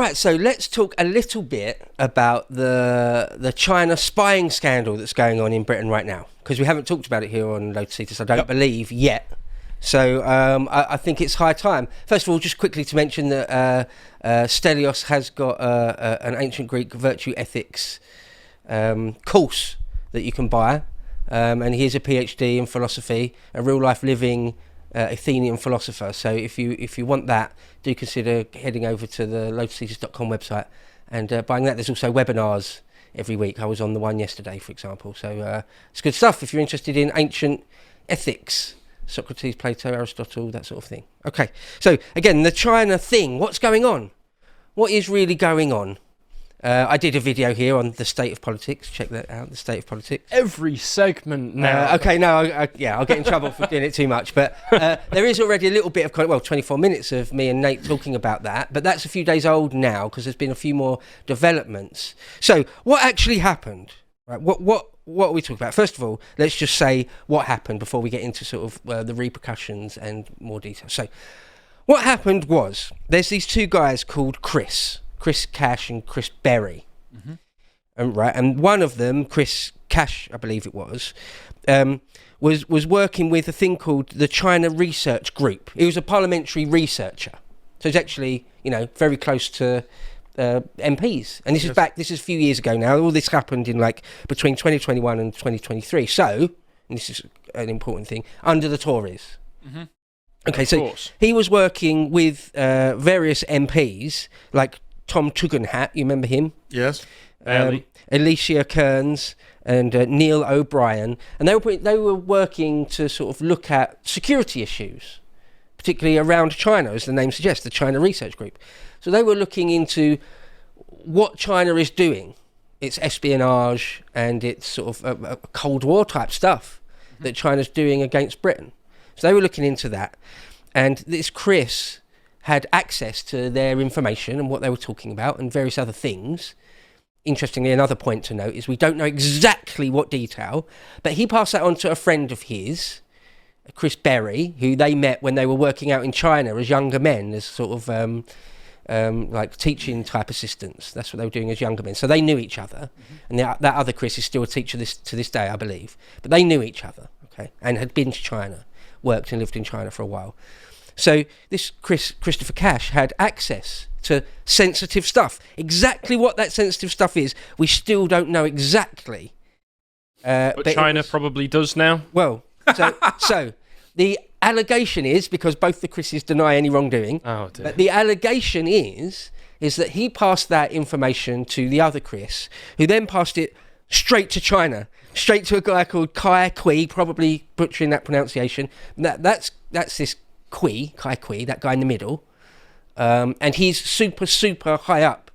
right, so let's talk a little bit about the China spying scandal that's going on in Britain right now, because we haven't talked about it here on Lotus, I don't believe, yet. So I think it's high time. First of all, just quickly to mention that Stelios has got an ancient Greek virtue ethics course that you can buy, and he is a PhD in philosophy, a real-life living Athenian philosopher. So if you want that, do consider heading over to the lotusthesis.com website and buying that. There's also webinars every week. I was on the one yesterday, for example. So it's good stuff if you're interested in ancient ethics. Socrates, Plato, Aristotle, that sort of thing. Okay, so again, the China thing. What's going on? What is really going on? I did a video here on the state of politics. Check that out, the state of politics. Every segment now. Okay, no, I'll get in trouble for doing it too much. But there is already a little bit of, 24 minutes of me and Nate talking about that. But that's a few days old now because there's been a few more developments. So what actually happened? Right, what are we talking about? First of all, let's just say what happened before we get into sort of the repercussions and more detail. So what happened was there's these two guys called Chris Cash and Chris Berry. Mm-hmm. And one of them, Chris Cash, I believe it was working with a thing called the China Research Group. He was a parliamentary researcher. So he's actually, very close to MPs. And this is a few years ago now. All this happened in between 2021 and 2023. So, and this is an important thing, under the Tories. Mm-hmm. Okay, so he was working with various MPs like Tom Tugendhat, you remember him? Yes. Alicia Kearns and Neil O'Brien, and they were working to sort of look at security issues, particularly around China, as the name suggests, the China Research Group. So they were looking into what China is doing, its espionage and its sort of a Cold War type stuff that China's doing against Britain. So they were looking into that, and this Chris had access to their information and what they were talking about and various other things. Interestingly, another point to note is we don't know exactly what detail, but he passed that on to a friend of his, Chris Berry, who they met when they were working out in China as younger men, as sort of teaching type assistants. That's what they were doing as younger men. So they knew each other. Mm-hmm. And that other Chris is still a teacher to this day, I believe. But they knew each other, okay, and had been to China, worked and lived in China for a while. So this Christopher Cash had access to sensitive stuff. Exactly what that sensitive stuff is, we still don't know exactly. But China probably does now. Well, so the allegation is, because both the Chris's deny any wrongdoing, but the allegation is that he passed that information to the other Chris, who then passed it straight to China, straight to a guy called Kai Kui, probably butchering that pronunciation. That's this Kai Kui, that guy in the middle, and he's super high up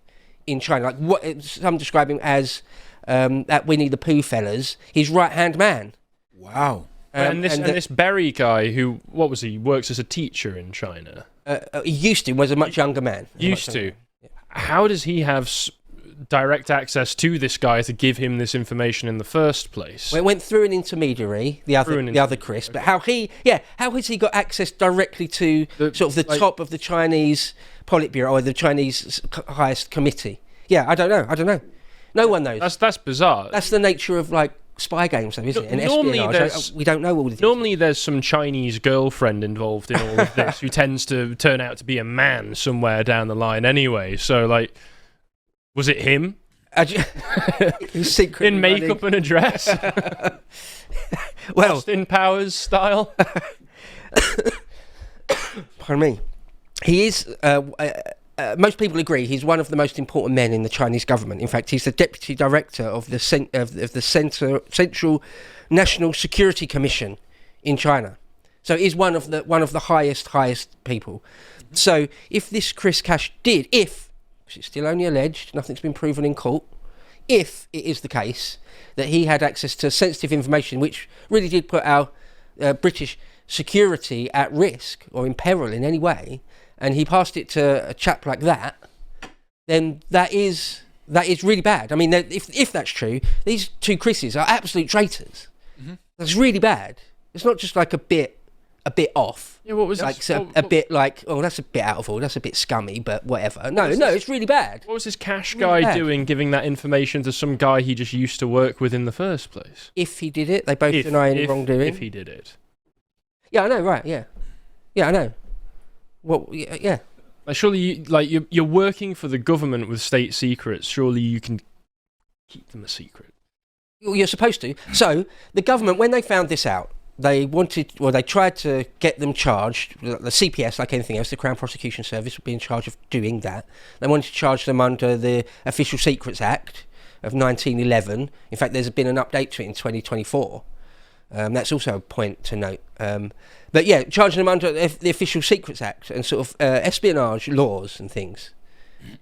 in China. Like what some describe him as that Winnie the Pooh fellas, his right-hand man. Wow. And this Berry guy, who, what was he, works as a teacher in China? He was a much younger man. How does he have direct access to this guy to give him this information in the first place? Well, it went through an intermediary, the other Chris, but how has he got access directly to the top of the Chinese Politburo or the Chinese highest committee? Yeah, I don't know. No one knows. That's bizarre. That's the nature of spy games, though, isn't it? And espionage. We don't know all the things. Normally there's some Chinese girlfriend involved in all of this who tends to turn out to be a man somewhere down the line anyway. So, was it him? In makeup and a dress? Well, Austin Powers style? Pardon me. He is... most people agree he's one of the most important men in the Chinese government. In fact, he's the deputy director of the Central National Security Commission in China. So he's one of the highest people. Mm-hmm. So if this Chris Cash did, because it's still only alleged, nothing's been proven in court, if it is the case that he had access to sensitive information which really did put our British security at risk or in peril in any way, and he passed it to a chap like that, then that is really bad. I mean, if that's true, these two Chris's are absolute traitors. Mm-hmm. That's really bad. It's not just like a bit a bit off. Yeah, what was like this, so a bit like, oh, that's a bit out of order, that's a bit scummy, but whatever. No, it's really bad. What was this cash guy doing, giving that information to some guy he just used to work with in the first place? If he did it, they both deny any wrongdoing. If he did it. Yeah, I know, right? Yeah, I know. Well, yeah. Like, surely, you're working for the government with state secrets. Surely you can keep them a secret. Well, you're supposed to. So the government, when they found this out, they tried to get them charged. The CPS, like anything else, the Crown Prosecution Service would be in charge of doing that. They wanted to charge them under the Official Secrets Act of 1911. In fact, there's been an update to it in 2024. That's also a point to note. But yeah, charging them under the Official Secrets Act and sort of espionage laws and things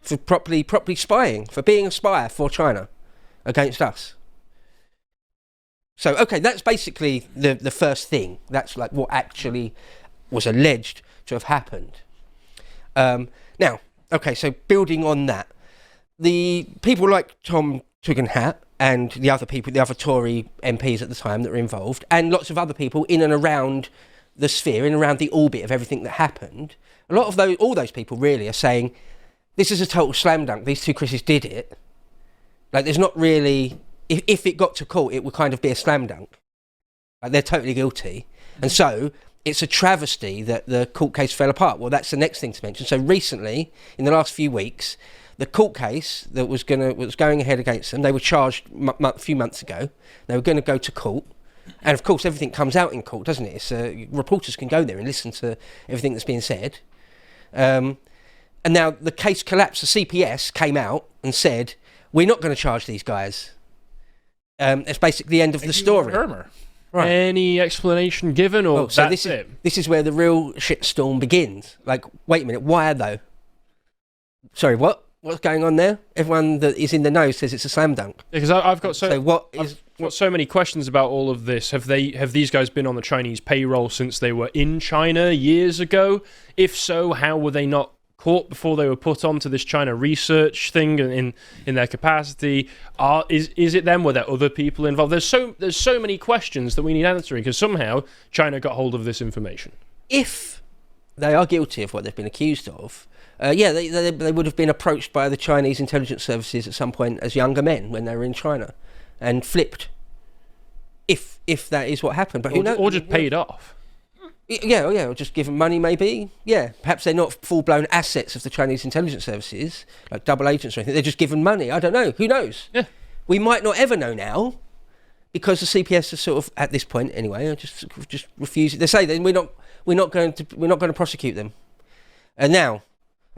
for properly spying, for being a spy for China against us. So, okay, that's basically the first thing. That's like what actually was alleged to have happened. Now, okay, so building on that, the people like Tom Tugendhat and the other Tory MPs at the time that were involved, and lots of other people in and around the sphere, in and around the orbit of everything that happened, all those people really are saying, this is a total slam dunk, these two Chris's did it. Like, there's not really... If it got to court, it would kind of be a slam dunk. Like, they're totally guilty. And so, it's a travesty that the court case fell apart. Well, that's the next thing to mention. So recently, in the last few weeks, the court case that was going ahead against them, they were charged a few months ago. They were going to go to court. And of course, everything comes out in court, doesn't it? Reporters can go there and listen to everything that's being said. And now the case collapsed. The CPS came out and said, we're not going to charge these guys. It's basically the end of the story. Right. Any explanation given, or this is where the real shitstorm begins. Like, wait a minute, why though? Sorry, what? What's going on there? Everyone that is in the know says it's a slam dunk. Because I've got so many questions about all of this. Have these guys been on the Chinese payroll since they were in China years ago? If so, how were they not caught before they were put onto this China research thing in their capacity? Is it them? Were there other people involved? There's so many questions that we need answering, because somehow China got hold of this information. If they are guilty of what they've been accused of, they would have been approached by the Chinese intelligence services at some point as younger men when they were in China, and flipped. If that is what happened, but who knows? Or just paid off. Yeah, or just give them money, maybe. Yeah, perhaps they're not full-blown assets of the Chinese intelligence services, like double agents or anything. They're just given money. I don't know. Who knows? Yeah, we might not ever know now, because the CPS are sort of, at this point anyway, are just refusing. They say then we're not going to prosecute them. And now,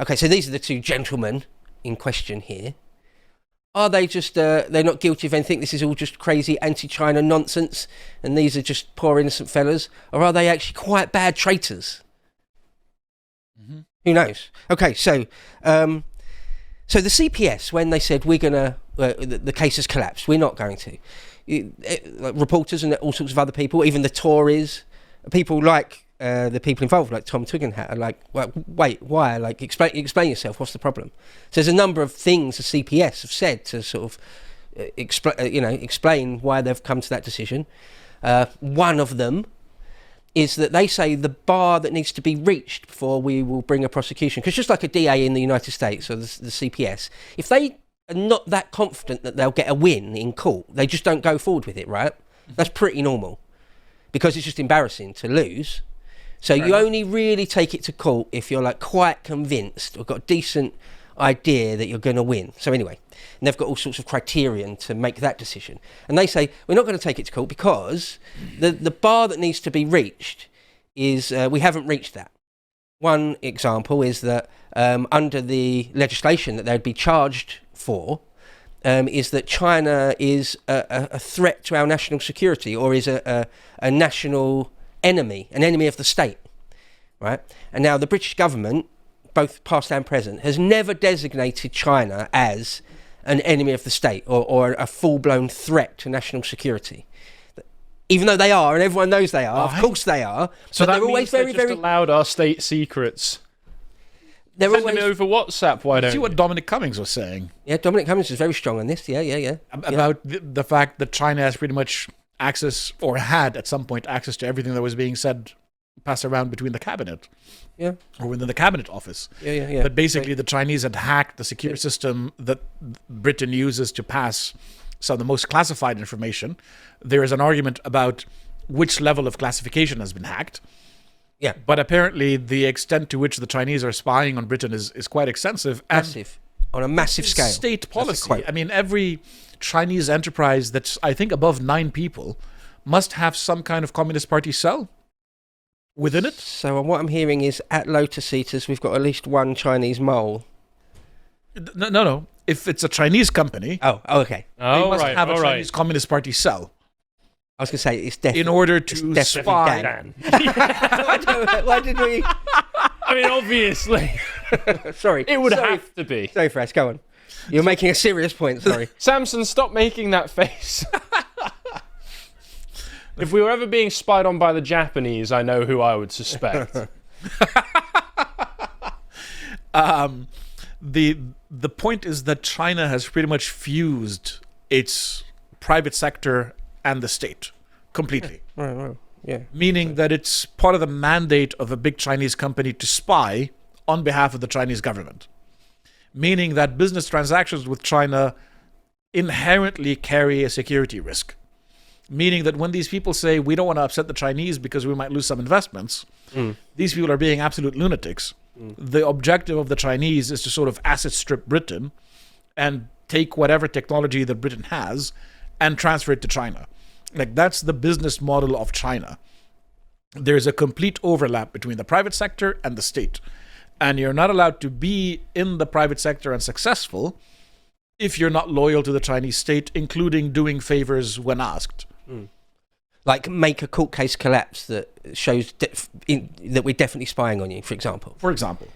okay, so these are the two gentlemen in question here. Are they just, they're not guilty of anything? This is all just crazy anti-China nonsense, and these are just poor innocent fellas? Or are they actually quite bad traitors? Mm-hmm. Who knows? Okay, so the CPS, when they said we're going to, the case has collapsed, we're not going to. Like reporters and all sorts of other people, even the Tories, people like the people involved, like Tom Tugendhat, are like, well, wait, why? Like, explain yourself. What's the problem? So there's a number of things the CPS have said to sort of explain why they've come to that decision. One of them is that they say the bar that needs to be reached before we will bring a prosecution, because just like a DA in the United States or the CPS, if they are not that confident that they'll get a win in court, they just don't go forward with it, right? That's pretty normal, because it's just embarrassing to lose. So you only really take it to court if you're like quite convinced or got a decent idea that you're going to win. So anyway, and they've got all sorts of criterion to make that decision. And they say, we're not going to take it to court because the bar that needs to be reached is, we haven't reached that. One example is that under the legislation that they'd be charged for, is that China is a threat to our national security, or is a national enemy, an enemy of the state, right? And now the British government, both past and present, has never designated China as an enemy of the state or a full-blown threat to national security. Even though they are, and everyone knows they are, of course they are. So that they're always very, very allowed our state secrets. They're Send them over WhatsApp, why don't you? See what Dominic Cummings was saying. Yeah, Dominic Cummings is very strong on this. Yeah. About the fact that China has pretty much access, or had at some point access to everything that was being said passed around between the cabinet. Yeah. Or within the cabinet office. Yeah. That basically the Chinese had hacked the secure system that Britain uses to pass some of the most classified information. There is an argument about which level of classification has been hacked. Yeah. But apparently the extent to which the Chinese are spying on Britain is quite extensive. Massive. On a massive scale. State policy. I mean, every Chinese enterprise that's, I think, above 9 people must have some kind of Communist Party cell within it. So what I'm hearing is at Lotus Eaters, we've got at least one Chinese mole. No. If it's a Chinese company, Oh, okay. they must have a Chinese Communist Party cell I was going to say it's definitely in order to spy. Dan. Why did we? I mean, obviously, Sorry, it would sorry, have to be. Sorry, Firas, go on. You're making a serious point. Sorry. Samson, stop making that face. If we were ever being spied on by the Japanese, I know who I would suspect. The point is that China has pretty much fused its private sector and the state completely. Right. Yeah. Meaning that it's part of the mandate of a big Chinese company to spy on behalf of the Chinese government. Meaning that business transactions with China inherently carry a security risk. Meaning that when these people say, we don't want to upset the Chinese because we might lose some investments, these people are being absolute lunatics. The objective of the Chinese is to sort of asset strip Britain and take whatever technology that Britain has and transfer it to China. Like, that's the business model of China. There's a complete overlap between the private sector and the state. And you're not allowed to be in the private sector and successful if you're not loyal to the Chinese state, including doing favors when asked. Like make a court case collapse that shows that we're definitely spying on you, for example. For example.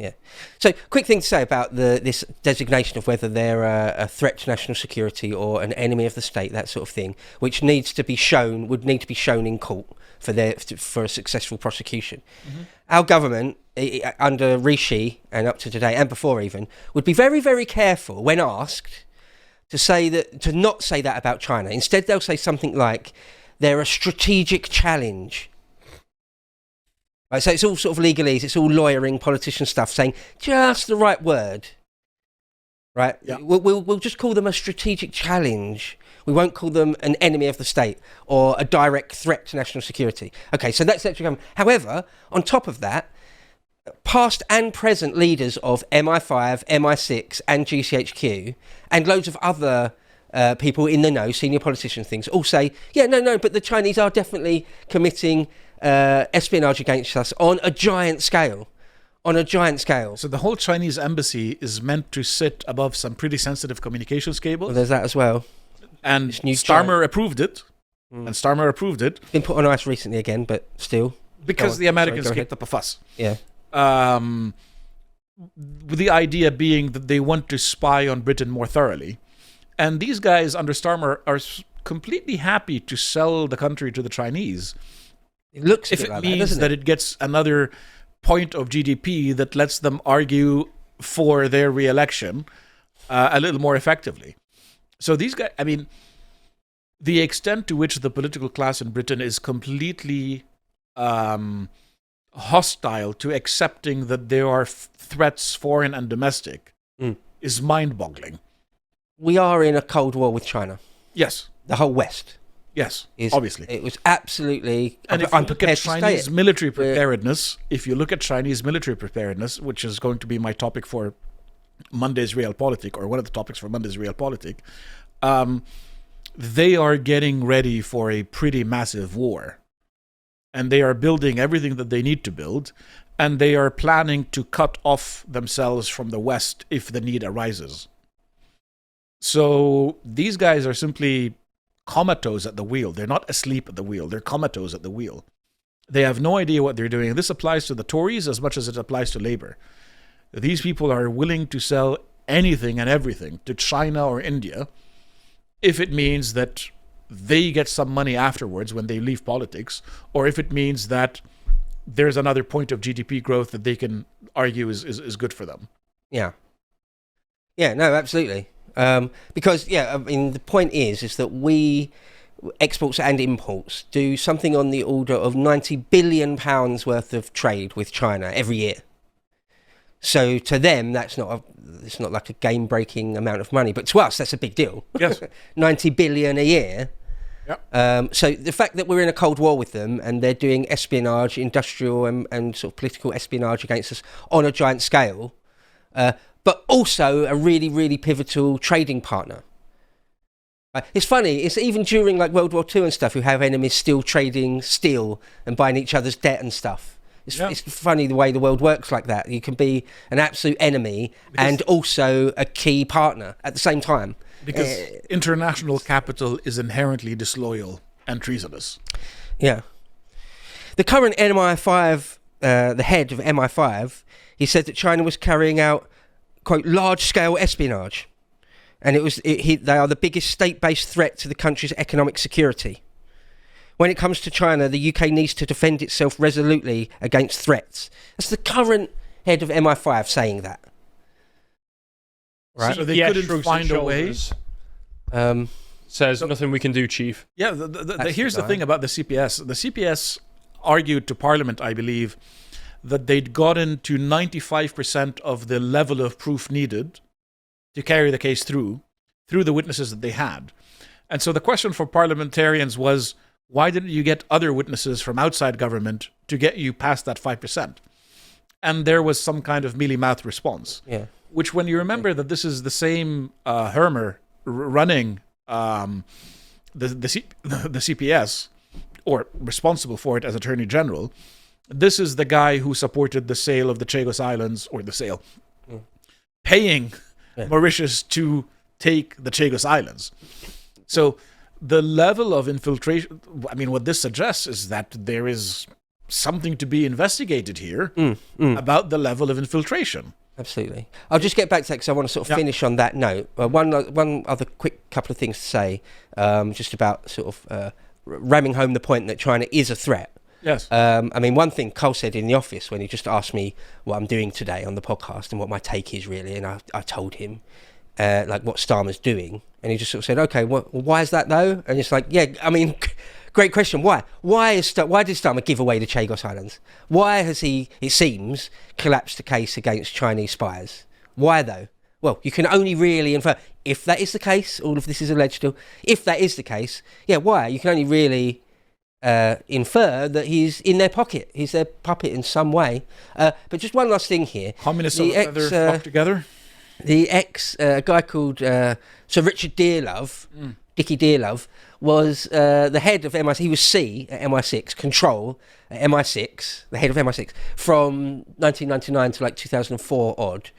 Yeah. So, quick thing to say about this designation of whether they're a threat to national security or an enemy of the state, that sort of thing, which would need to be shown in court for a successful prosecution. Our government, under Rishi and up to today, and before even, would be very, very careful when asked to not say that about China. Instead, they'll say something like, they're a strategic challenge. Right, so it's all sort of legalese, it's all lawyering, politician stuff, saying just the right word. Right? Yeah. We'll just call them a strategic challenge. We won't call them an enemy of the state or a direct threat to national security. Okay, so that's actually come. However, on top of that, past and present leaders of MI5, MI6 and GCHQ and loads of other people in the know, senior politicians, things, all say, but the Chinese are definitely committing espionage against us on a giant scale. So the whole Chinese embassy is meant to sit above some pretty sensitive communications cables. Well, there's that as well. And Starmer approved it. Been put on ice recently again, but still. Because the Americans kicked up a fuss. Yeah. With the idea being that they want to spy on Britain more thoroughly. And these guys under Starmer are completely happy to sell the country to the Chinese. It looks if it like means that it gets another point of GDP that lets them argue for their re-election a little more effectively. So these guys, I mean, the extent to which the political class in Britain is completely hostile to accepting that there are threats, foreign and domestic, is mind-boggling. We are in a Cold War with China. Yes. The whole West. Yes, obviously. It was absolutely... And if you look at Chinese military preparedness, which is going to be my topic for Monday's Realpolitik, or one of the topics for Monday's Realpolitik, they are getting ready for a pretty massive war. And they are building everything that they need to build, and they are planning to cut off themselves from the West if the need arises. So these guys are simply comatose at the wheel. They're not asleep at the wheel. They're comatose at the wheel. They have no idea what they're doing. And this applies to the Tories as much as it applies to Labour. These people are willing to sell anything and everything to China or India if it means that they get some money afterwards when they leave politics, or if it means that there's another point of GDP growth that they can argue is good for them. Yeah. Yeah, no, absolutely. Because, I mean, the point is that we exports and imports, do something on the order of £90 billion worth of trade with China every year. So to them, it's not like a game-breaking amount of money, but to us, that's a big deal. Yes. 90 billion a year. Yep. So the fact that we're in a Cold War with them and they're doing espionage, industrial and sort of political espionage against us on a giant scale, but also a really, really pivotal trading partner. It's funny, it's even during like World War II and stuff, who have enemies still trading steel and buying each other's debt and stuff. It's funny the way the world works like that. You can be an absolute enemy and also a key partner at the same time. Because international capital is inherently disloyal and treasonous. Yeah. The current MI5, the head of MI5, he said that China was carrying out, quote, large-scale espionage. And they are the biggest state-based threat to the country's economic security. When it comes to China, the UK needs to defend itself resolutely against threats. That's the current head of MI5 saying that. Right. So they couldn't find a way. Says nothing we can do, Chief. Yeah, here's the thing about the CPS. The CPS argued to Parliament, I believe, that they'd gotten to 95% of the level of proof needed to carry the case through the witnesses that they had. And so the question for parliamentarians was, why didn't you get other witnesses from outside government to get you past that 5%? And there was some kind of mealy-mouthed response. Yeah. Which, when you remember that this is the same Hermer running the CPS, or responsible for it as Attorney General, this is the guy who supported the sale of the Chagos Islands, or the sale, paying Mauritius to take the Chagos Islands. So the level of infiltration, I mean, what this suggests is that there is something to be investigated here about the level of infiltration. Absolutely. I'll just get back to that because I want to sort of finish on that note. One other quick couple of things to say, just about sort of ramming home the point that China is a threat. Yes. I mean, one thing Cole said in the office when he just asked me what I'm doing today on the podcast and what my take is really, and I told him like what Starmer's doing, and he just sort of said, "Okay, why is that though?" And it's like, yeah, I mean, great question. Why? Why did Starmer give away the Chagos Islands? Why has he, it seems, collapsed the case against Chinese spies? Why though? Well, you can only really infer, if that is the case, all of this is alleged still, if that is the case, yeah, why? You can only really infer that he's in their pocket. He's their puppet in some way. But just one last thing here. Communists flock together? The guy called Sir Richard Dearlove, Dickie Dearlove, was the head of MI6. He was C at MI6, control at MI6, the head of MI6, from 1999 to like 2004 odd.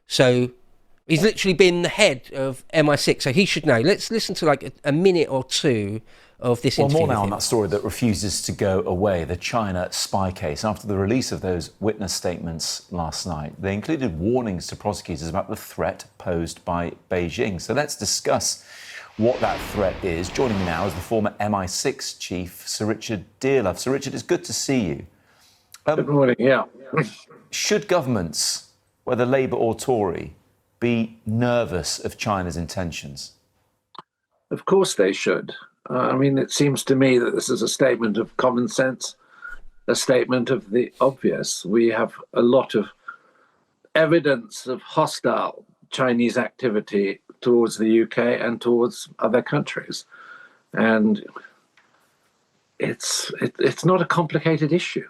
So he's literally been the head of MI6, so he should know. Let's listen to like a minute or two of this interview. Well, more now on that story that refuses to go away, the China spy case. After the release of those witness statements last night, they included warnings to prosecutors about the threat posed by Beijing. So let's discuss what that threat is. Joining me now is the former MI6 chief, Sir Richard Dearlove. Sir Richard, it's good to see you. Good morning, yeah. Should governments, whether Labour or Tory, be nervous of China's intentions? Of course they should. I mean, it seems to me that this is a statement of common sense, a statement of the obvious. We have a lot of evidence of hostile Chinese activity towards the UK and towards other countries. And it's not a complicated issue.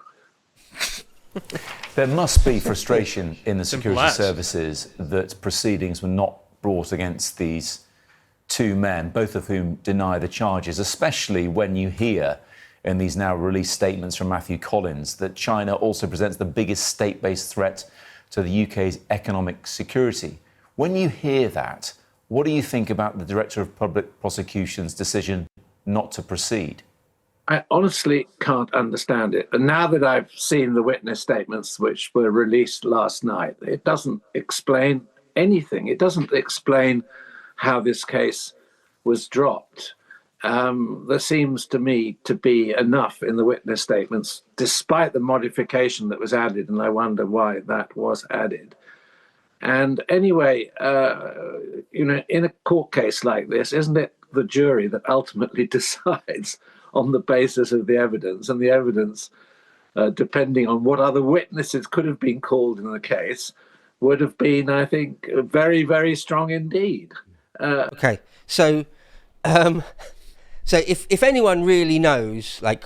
There must be frustration in the security services that proceedings were not brought against these two men, both of whom deny the charges, especially when you hear in these now released statements from Matthew Collins that China also presents the biggest state-based threat to the UK's economic security. When you hear that, what do you think about the Director of Public Prosecution's decision not to proceed? I honestly can't understand it. And now that I've seen the witness statements which were released last night, it doesn't explain anything. It doesn't explain how this case was dropped. There seems to me to be enough in the witness statements, despite the modification that was added, and I wonder why that was added. And anyway, in a court case like this, isn't it the jury that ultimately decides on the basis of the evidence, and the evidence, depending on what other witnesses could have been called in the case, would have been, I think, very, very strong indeed. Okay, so if anyone really knows like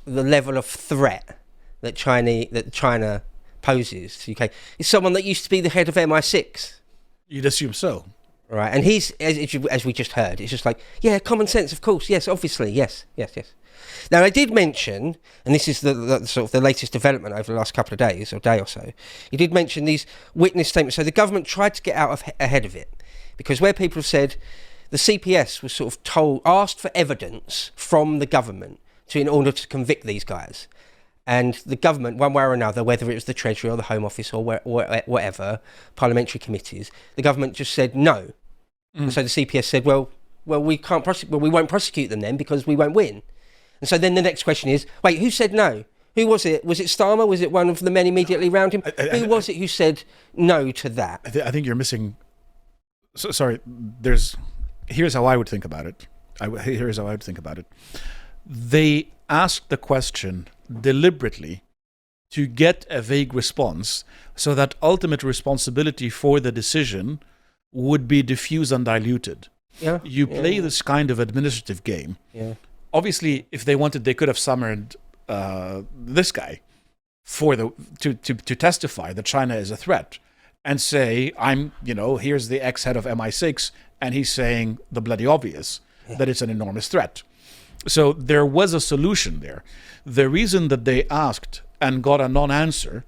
the level of threat that China poses to the UK, it's someone that used to be the head of MI6. You'd assume so. Right, and he's, as we just heard, it's just like, yeah, common sense, of course, yes, obviously, yes. Now, I did mention, and this is the sort of the latest development over the last couple of days, or day or so, he did mention these witness statements. So the government tried to get ahead of it, because where people have said the CPS was sort of asked for evidence from the government in order to convict these guys. And the government, one way or another, whether it was the Treasury or the Home Office or whatever, parliamentary committees, the government just said no. And so the CPS said, well, we can't prosecute. Well, we won't prosecute them then because we won't win. And so then the next question is, wait, who said no? Who was it? Was it Starmer? Was it one of the men immediately around him? Who was it who said no to that? I think you're missing. Sorry. Here's how I would think about it. They asked the question deliberately to get a vague response, so that ultimate responsibility for the decision would be diffuse and diluted. Yeah. You play this kind of administrative game. Yeah. Obviously, if they wanted, they could have summoned this guy to testify that China is a threat, and say, here's the ex-head of MI6, and he's saying the bloody obvious, that it's an enormous threat. So there was a solution there. The reason that they asked and got a non-answer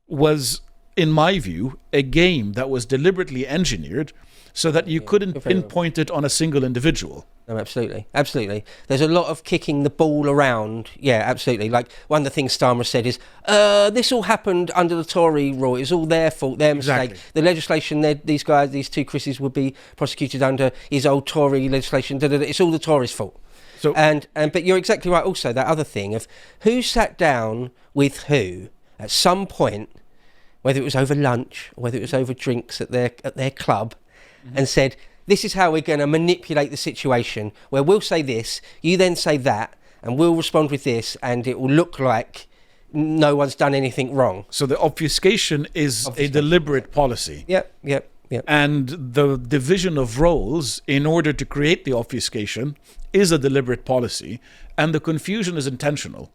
was, in my view, a game that was deliberately engineered so that you couldn't pinpoint it on a single individual. No, absolutely. There's a lot of kicking the ball around. Yeah, absolutely. Like one of the things Starmer said is, this all happened under the Tory rule. It's all their fault, their mistake. Exactly. The legislation, these two Chris's would be prosecuted under his old Tory legislation. It's all the Tories' fault. So, but you're exactly right. Also, that other thing of who sat down with who at some point, whether it was over lunch or whether it was over drinks at their club, and said, this is how we're going to manipulate the situation, where we'll say this, you then say that, and we'll respond with this, and it will look like no one's done anything wrong. So the obfuscation is a deliberate policy. Yep. And the division of roles in order to create the obfuscation is a deliberate policy, and the confusion is intentional.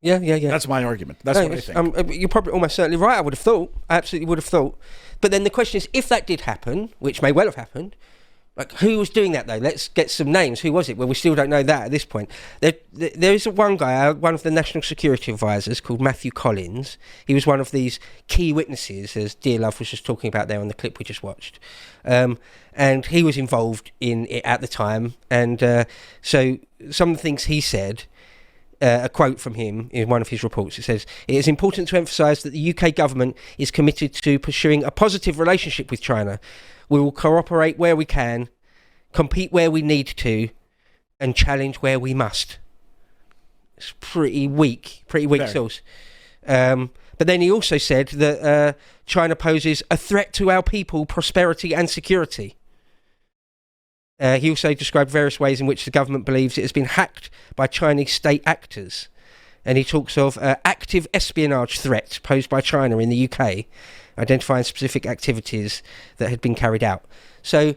Yeah. That's my argument. That's what I think. You're probably almost certainly right, I would have thought. I absolutely would have thought. But then the question is, if that did happen, which may well have happened, like who was doing that though? Let's get some names. Who was it? Well, we still don't know that at this point. There is one guy, one of the national security advisors called Matthew Collins. He was one of these key witnesses, as Dear Love was just talking about there on the clip we just watched. And he was involved in it at the time. And so some of the things he said, a quote from him in one of his reports, it says, "It is important to emphasise that the UK government is committed to pursuing a positive relationship with China. We will cooperate where we can, compete where we need to, and challenge where we must." It's pretty weak source. But then he also said that China poses a threat to our people, prosperity and security. He also described various ways in which the government believes it has been hacked by Chinese state actors. And he talks of active espionage threats posed by China in the UK, identifying specific activities that had been carried out. So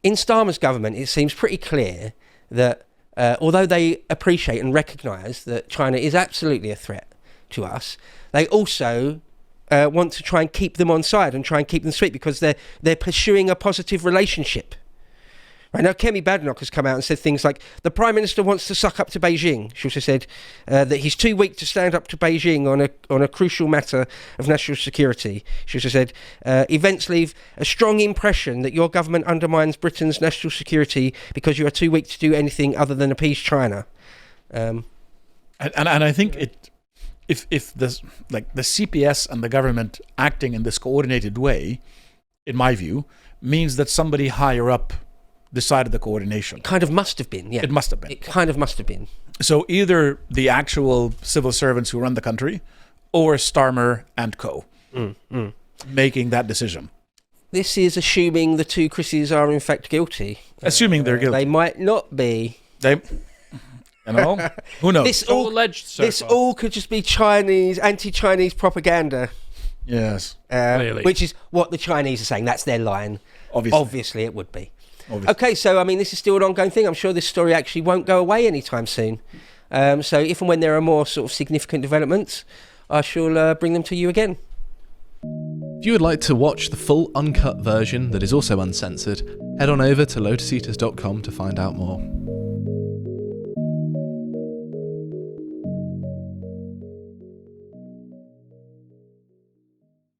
in Starmer's government, it seems pretty clear that although they appreciate and recognise that China is absolutely a threat to us, they also want to try and keep them on side and try and keep them sweet, because they're pursuing a positive relationship. Right now, Kemi Badenoch has come out and said things like, the Prime Minister wants to suck up to Beijing. She also said that he's too weak to stand up to Beijing on a crucial matter of national security. She also said, events leave a strong impression that your government undermines Britain's national security because you are too weak to do anything other than appease China. And I think if the CPS and the government acting in this coordinated way, in my view, means that somebody higher up decided the coordination. It kind of must have been, yeah. It must have been. It kind of must have been. So either the actual civil servants who run the country, or Starmer and co. Making that decision. This is assuming the two Chris's are in fact guilty. Assuming they're guilty. They might not be. Who knows? This all alleged so This far. all could just be Chinese, anti-Chinese propaganda. Yes. Clearly. Which is what the Chinese are saying. That's their line. Obviously it would be. Okay, so I mean, this is still an ongoing thing. I'm sure this story actually won't go away anytime soon. So if and when there are more sort of significant developments, I shall bring them to you again. If you would like to watch the full uncut version that is also uncensored, head on over to lotuseaters.com to find out more.